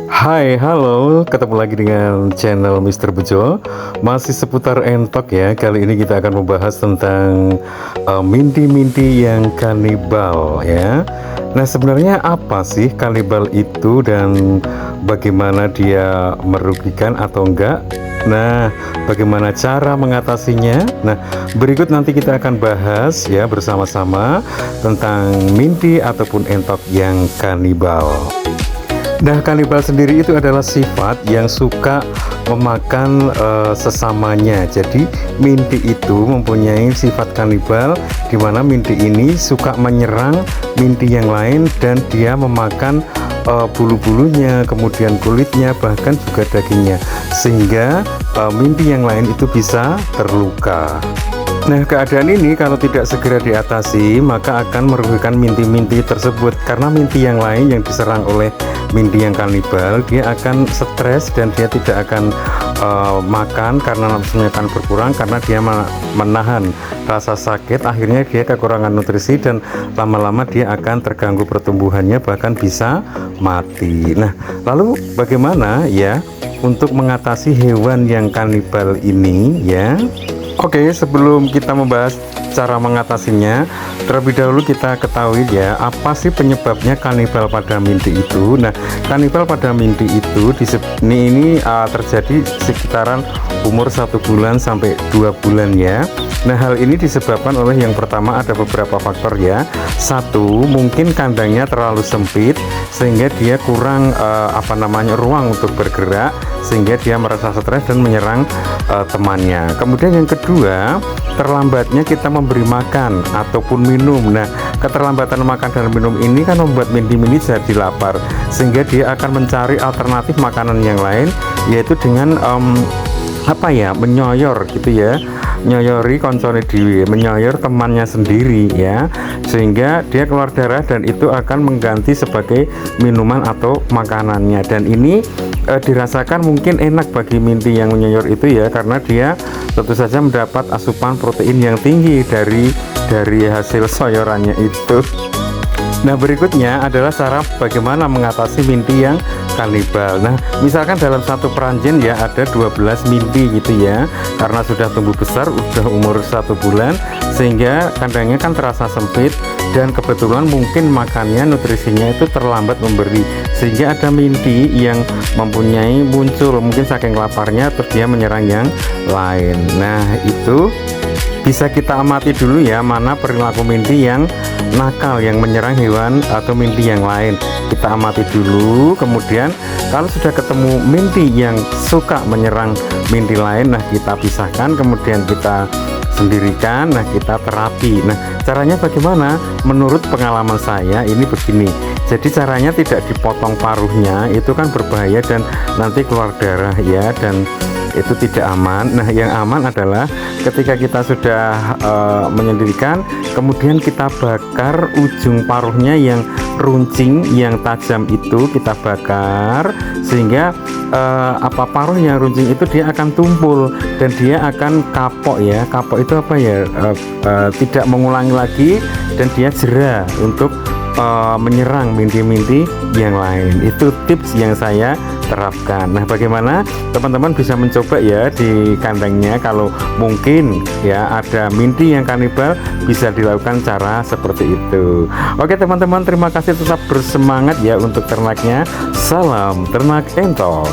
Hai, halo, ketemu lagi dengan channel Mister Bejo. Masih seputar entok ya. Kali ini kita akan membahas tentang mimpi-mimpi yang kanibal ya. Nah, sebenarnya apa sih kanibal itu dan bagaimana dia merugikan atau enggak? Nah, bagaimana cara mengatasinya? Nah, berikut nanti kita akan bahas ya bersama-sama tentang mimpi ataupun entok yang kanibal. Nah, kanibal sendiri itu adalah sifat yang suka memakan sesamanya. Jadi, mimpi itu mempunyai sifat kanibal, di mana mimpi ini suka menyerang mimpi yang lain dan dia memakan bulu-bulunya, kemudian kulitnya, bahkan juga dagingnya, sehingga mimpi yang lain itu bisa terluka. Nah, keadaan ini kalau tidak segera diatasi, maka akan merugikan mimpi-mimpi tersebut, karena mimpi yang lain yang diserang oleh mimpi yang kanibal, dia akan stres dan dia tidak akan makan karena nafsunya akan berkurang, karena dia menahan rasa sakit, akhirnya dia kekurangan nutrisi dan lama-lama dia akan terganggu pertumbuhannya, bahkan bisa mati. Nah, lalu bagaimana ya untuk mengatasi hewan yang kanibal ini ya? Oke, sebelum kita membahas cara mengatasinya, terlebih dahulu kita ketahui ya, apa sih penyebabnya kanibal pada mimpi itu. Nah, kanibal pada mimpi itu ini terjadi sekitaran umur 1 bulan sampai 2 bulan ya. Nah, hal ini disebabkan oleh yang pertama ada beberapa faktor ya. Satu, mungkin kandangnya terlalu sempit sehingga dia kurang ruang untuk bergerak, sehingga dia merasa stres dan menyerang temannya. Kemudian yang kedua, terlambatnya kita memberi makan ataupun minum. Nah, keterlambatan makan dan minum ini kan membuat mimpi jadi lapar, sehingga dia akan mencari alternatif makanan yang lain, yaitu dengan menyoyor gitu ya, nyoyori koncone dewi, menyoyor temannya sendiri ya, sehingga dia keluar darah dan itu akan mengganti sebagai minuman atau makanannya. Dan ini dirasakan mungkin enak bagi mimpi yang menyoyor itu ya, karena dia tentu saja mendapat asupan protein yang tinggi dari hasil soyorannya itu. Nah, berikutnya adalah cara bagaimana mengatasi mimpi yang kanibal. Nah, misalkan dalam satu peranjen ya ada 12 mimpi gitu ya, karena sudah tumbuh besar, udah umur 1 bulan, sehingga kandangnya kan terasa sempit dan kebetulan mungkin makannya, nutrisinya itu terlambat memberi, sehingga ada mimpi yang muncul mungkin saking laparnya terus dia menyerang yang lain. Nah, itu bisa kita amati dulu ya, mana perilaku mimpi yang nakal yang menyerang hewan atau mimpi yang lain. Kita amati dulu, kemudian kalau sudah ketemu mimpi yang suka menyerang mimpi lain, nah kita pisahkan, kemudian kita sendirikan, nah kita terapi. Nah, caranya bagaimana? Menurut pengalaman saya ini begini. Jadi caranya tidak dipotong paruhnya, itu kan berbahaya dan nanti keluar darah ya, dan itu tidak aman. Nah, yang aman adalah ketika kita sudah menyendirikan, kemudian kita bakar ujung paruhnya yang runcing, yang tajam itu kita bakar, sehingga paruh yang runcing itu dia akan tumpul dan dia akan kapok ya. Kapok itu apa ya? Tidak mengulangi lagi dan dia jera untuk menyerang mimpi-mimpi yang lain. Itu tips yang saya terapkan. Nah, bagaimana teman-teman bisa mencoba ya di kandangnya, kalau mungkin ya ada mimpi yang kanibal, bisa dilakukan cara seperti itu. Oke teman-teman, terima kasih, tetap bersemangat ya untuk ternaknya. Salam ternak entok.